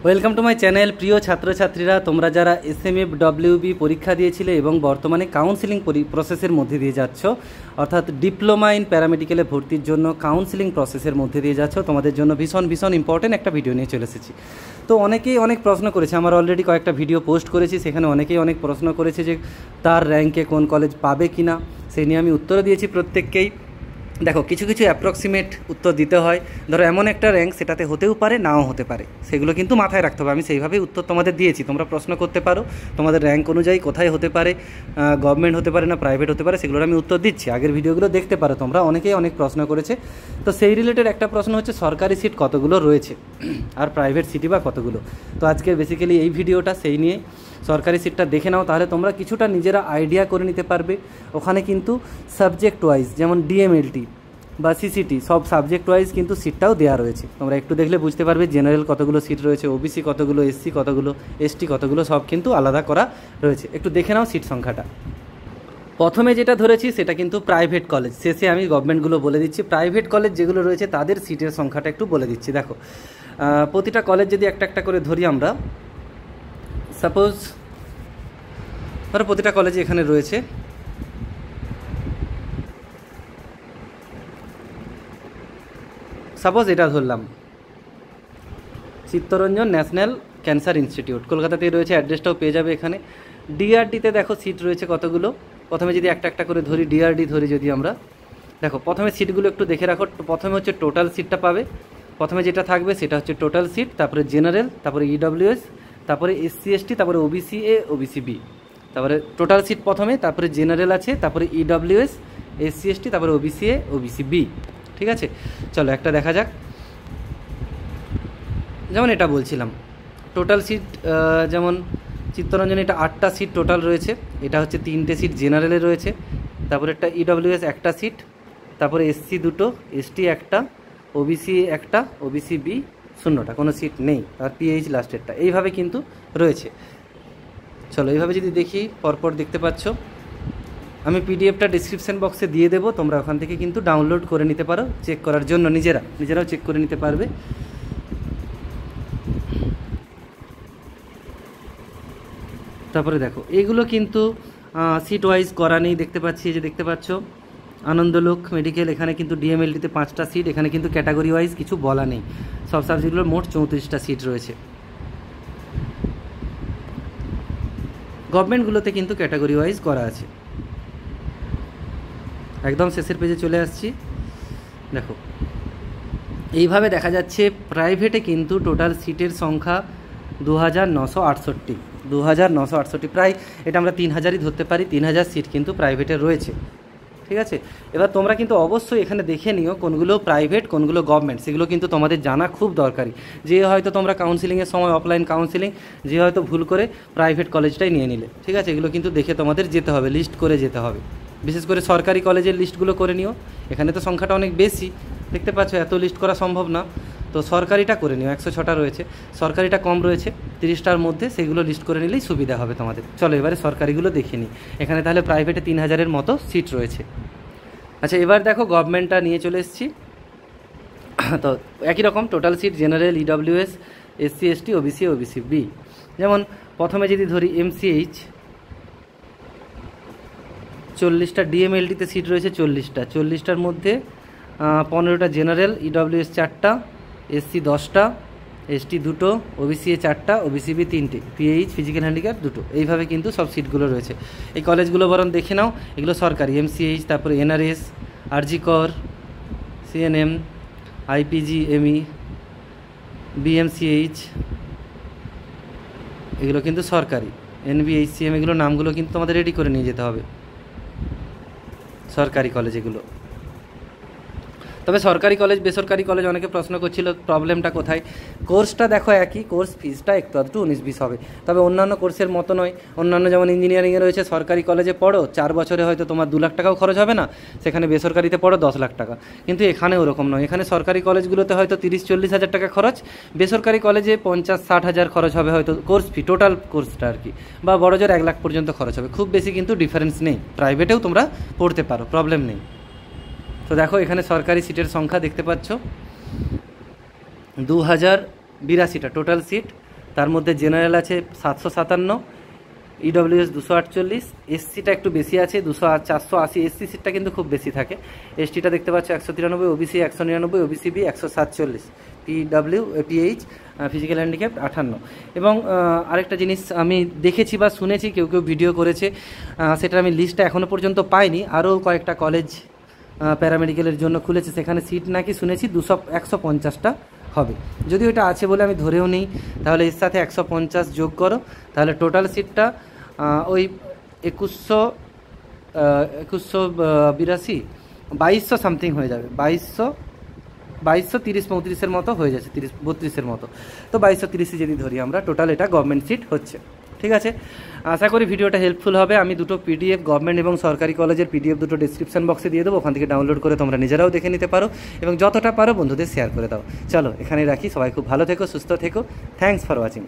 Welcome to my channel. প্রিয় ছাত্রছাত্রীরা, তোমরা যারা এসএমএফ ডব্লিউবি পরীক্ষা দিয়েছিলে এবং বর্তমানে কাউন্সিলিং প্রসেসের মধ্যে দিয়ে যাচ্ছ, অর্থাৎ ডিপ্লোমা ইন প্যারামেডিক্যালে ভর্তির জন্য কাউন্সিলিং প্রসেসের মধ্যে দিয়ে যাচ্ছ, তোমাদের জন্য ভীষণ ইম্পর্টেন্ট একটা ভিডিও নিয়ে চলে এসেছি। তো অনেকেই অনেক প্রশ্ন করেছে, আমার অলরেডি কয়েকটা ভিডিও পোস্ট করেছি, সেখানে অনেকেই অনেক প্রশ্ন করেছে যে তার র্যাঙ্কে কোন কলেজ পাবে কি না, সেই নিয়ে আমি উত্তর দিয়েছি প্রত্যেককেই। দেখো, কিছু অ্যাপ্রক্সিমেট উত্তর দিতে হয়। ধরো এমন একটা র্যাঙ্ক, সেটাতে হতেও পারে নাও হতে পারে, সেগুলো কিন্তু মাথায় রাখতে হবে। আমি সেইভাবেই উত্তর তোমাদের দিয়েছি। তোমরা প্রশ্ন করতে পারো তোমাদের র্যাঙ্ক অনুযায়ী কোথায় হতে পারে, গভর্নমেন্ট হতে পারে না প্রাইভেট হতে পারে, সেগুলোর আমি উত্তর দিচ্ছি। আগের ভিডিওগুলো দেখতে পারো তোমরা, অনেকেই অনেক প্রশ্ন করেছে। তো সেই রিলেটেড একটা প্রশ্ন হচ্ছে সরকারি সিট কতগুলো রয়েছে আর প্রাইভেট সিটই বা কতগুলো। তো আজকে বেসিক্যালি এই ভিডিওটা সেই নিয়ে। সরকারি সিটটা দেখে নাও, তাহলে তোমরা কিছুটা নিজেরা আইডিয়া করে নিতে পারবে। ওখানে কিন্তু সাবজেক্ট ওয়াইজ, যেমন ডিএমএলটি বা সিসিটি, সব সাবজেক্ট ওয়াইজ কিন্তু সিটটাও দেওয়া রয়েছে। তোমরা একটু দেখলে বুঝতে পারবে জেনারেল কতগুলো সিট রয়েছে, ওবিসি কতগুলো, এসসি কতগুলো, এসটি কতগুলো, সব কিন্তু আলাদা করা রয়েছে। একটু দেখে নাও সিট সংখ্যাটা। প্রথমে যেটা ধরেছি সেটা কিন্তু প্রাইভেট কলেজ, শেষে আমি গভর্নমেন্টগুলো বলে দিচ্ছি। প্রাইভেট কলেজ যেগুলো রয়েছে তাদের সিটের সংখ্যাটা একটু বলে দিচ্ছি। দেখো, প্রতিটা কলেজ যদি একটা একটা করে ধরি আমরা, সাপোজ ধরো প্রতিটা কলেজে এখানে রয়েছে, সাপোজ এটা ধরলাম চিত্তরঞ্জন ন্যাশনাল ক্যান্সার ইনস্টিটিউট, কলকাতাতেই রয়েছে, অ্যাড্রেসটাও পেয়ে যাবে এখানে। ডিআরডিতে দেখো সিট রয়েছে কতগুলো। প্রথমে যদি একটা একটা করে ধরি, ডিআরডি ধরি যদি আমরা, দেখো প্রথমে সিটগুলো একটু দেখে রাখো। প্রথমে হচ্ছে টোটাল সিটটা পাবে, প্রথমে যেটা থাকবে সেটা হচ্ছে টোটাল সিট, তারপরে জেনারেল, তারপরে ইডব্লিউএস, তারপরে এসসি এসটি, তারপরে ওবিসি এ, ওবিসি বি, তারপরে টোটাল সিট প্রথমে, তারপরে জেনারেল আছে, তারপরে ইডব্লিউএস, এসসি এসটি, তারপরে ওবিসি এ, ওবিসি বি। ঠিক আছে, চলো একটা দেখা যাক। যেমন এটা বলছিলাম টোটাল সিট, যেমন চিত্তরঞ্জনে এটা 8টা সিট টোটাল রয়েছে, এটা হচ্ছে 3টে সিট জেনারেলে রয়েছে, তারপরে একটা ইডব্লিউএস একটা সিট, তারপরে এসসি 2টো, এসটি একটা, ওবিসি একটা, ওবিসি বি 0টা, কোনো সিট নেই, আর পিএইচ লাস্টেরটা, এইভাবে কিন্তু রয়েছে। চলো এইভাবে যদি দেখি, পরপর দেখতে পাচ্ছ। আমি পিডিএফটা ডিসক্রিপশান বক্সে দিয়ে দেবো, তোমরা ওখান থেকে কিন্তু ডাউনলোড করে নিতে পারো চেক করার জন্য, নিজেরাও চেক করে নিতে পারবে। তারপরে দেখো এগুলো কিন্তু সিট ওয়াইজ করা নেই, দেখতে পাচ্ছি, যে দেখতে পাচ্ছ আনন্দলোক মেডিকেল, এখানে কিন্তু ডিএমএলটিতে 5টা সিট, এখানে কিন্তু ক্যাটাগরি ওয়াইজ কিছু বলা নেই। সব সাবজেক্টগুলোর মোট 34টা সিট রয়েছে। গভর্নমেন্টগুলোতে কিন্তু ক্যাটাগরি ওয়াইজ করা আছে। একদম শেষের পেজে চলে আসছি। দেখো এইভাবে দেখা যাচ্ছে প্রাইভেটে কিন্তু টোটাল সিটের সংখ্যা 2968, প্রায় এটা আমরা 3000ই ধরতে পারি। 3000 সিট কিন্তু প্রাইভেটে রয়েছে। ঠিক আছে, এবার তোমরা কিন্তু অবশ্যই এখানে দেখে নিও কোনগুলো প্রাইভেট কোনগুলো গভর্নমেন্ট, সেগুলো কিন্তু তোমাদের জানা খুব দরকারি। যে হয়তো তোমরা কাউন্সিলিংয়ের সময়, অফলাইন কাউন্সিলিং, যে হয়তো ভুল করে প্রাইভেট কলেজটাই নিয়ে নিলে, ঠিক আছে, এগুলো কিন্তু দেখে তোমাদের যেতে হবে, লিস্ট করে যেতে হবে। বিশেষ করে সরকারি কলেজের লিস্টগুলো করে নিও, এখানে তো সংখ্যাটা অনেক বেশি, দেখতে পাচ্ছ, এত লিস্ট করা সম্ভব না। তো সরকারিটা করে নিও, 106টা রয়েছে, সরকারিটা কম রয়েছে 30টার মধ্যে, সেগুলো লিস্ট করে নিলেই সুবিধা হবে তোমাদের। চলো এবারে সরকারিগুলো দেখে নিই। এখানে তাহলে প্রাইভেটে 3000-এর মতো সিট রয়েছে। আচ্ছা, এবার দেখো গভর্নমেন্টটা নিয়ে চলে এসেছি। তো একই রকম total seat general, EWS, SC ST, OBC, OBC B. যেমন প্রথমে যদি ধরি এমসিএইচ, 40টা, ডিএমএলটিতে সিট রয়েছে 40টা, 40টার মধ্যে 15টা জেনারেল, ইডব্লিউএস 4টা, এসসি 10টা, এসটি 2টো, ওবিসি এ 4টা, ওবিসি বি 3টে, পিএইচ ফিজিক্যাল হ্যান্ডিক্যাপ 2টো, এইভাবে কিন্তু সব সিটগুলো রয়েছে। এই কলেজগুলো বরং দেখে নাও, এগুলো সরকারি। এমসিএইচ, তারপরে এনআরএস, আরজি কর, সিএনএম, আইপিজিএমই, বিএমসিএইচ, এগুলো কিন্তু সরকারি। এনবিএইচসিএম, এগুলো নামগুলো কিন্তু তোমাদের রেডি করে নিয়ে যেতে হবে, সরকারি কলেজ এগুলো। তবে সরকারি কলেজ বেসরকারি কলেজ অনেকে প্রশ্ন করছিল প্রবলেমটা কোথায়। কোর্সটা দেখো একই, কোর্স ফিসটা একটু 19-20 হবে, তবে অন্যান্য কোর্সের মতো নয়। অন্যান্য যেমন ইঞ্জিনিয়ারিংয়ে রয়েছে, সরকারি কলেজে পড়ো 4 বছরে হয়তো তোমার 2 লাখ টাকাও খরচ হবে না, সেখানে বেসরকারিতে পড়ো 10 লাখ টাকা। কিন্তু এখানে ওরকম নয়, এখানে সরকারি কলেজগুলোতে হয়তো 30-40 হাজার টাকা খরচ, বেসরকারি কলেজে 50-60 হাজার খরচ হবে হয়তো কোর্স ফি, টোটাল কোর্সটা আর কি, বা বড় জোর 1 লাখ পর্যন্ত খরচ হবে। খুব বেশি কিন্তু ডিফারেন্স নেই, প্রাইভেটেও তোমরা পড়তে পারো, প্রবলেম নেই। তো দেখো এখানে সরকারি সিটের সংখ্যা দেখতে পাচ্ছ 2082টা টোটাল সিট, তার মধ্যে জেনারেল আছে 757, ইডব্লিউএস 248, এসসিটা একটু বেশি আছে 480, এসসি সিটটা কিন্তু খুব বেশি থাকে। এসটিটা দেখতে পাচ্ছ 193, OBC 199, OBC B 147, pH physical handicap 58। এবং আরেকটা জিনিস আমি দেখেছি বা শুনেছি, কেউ কেউ ভিডিও করেছে, সেটা আমি লিস্টটা এখনও পর্যন্ত পাইনি, আরও কয়েকটা কলেজ প্যারামেডিক্যালের জন্য খুলেছে, সেখানে সিট নাকি শুনেছি 150টা হবে। যদি ওটা আছে বলে আমি ধরেও নিই, তাহলে এর সাথে 150 যোগ করো, তাহলে টোটাল সিটটা ওই 2182 সামথিং হয়ে যাবে, 2230-35 মতো হয়ে যাচ্ছে, 32-33 মতো। তো 2230 যদি ধরি আমরা, টোটাল এটা গভর্নমেন্ট সিট হচ্ছে। ঠিক আছে, আশা করি ভিডিওটা হেল্পফুল হবে। আমি দুটো পিডিএফ, গভর্নমেন্ট এবং সরকারি কলেজের পিডিএফ দুটো ডিসক্রিপশন বক্সে দিয়ে দেবো, ওখান থেকে ডাউনলোড করে তোমরা নিজেরাও দেখে নিতে পারো এবং যতটা পারো বন্ধুদের শেয়ার করে দাও। চলো এখানে রাখি, সবাই খুব ভালো থেকো, সুস্থ থেকো, থ্যাঙ্কস ফর ওয়াচিং।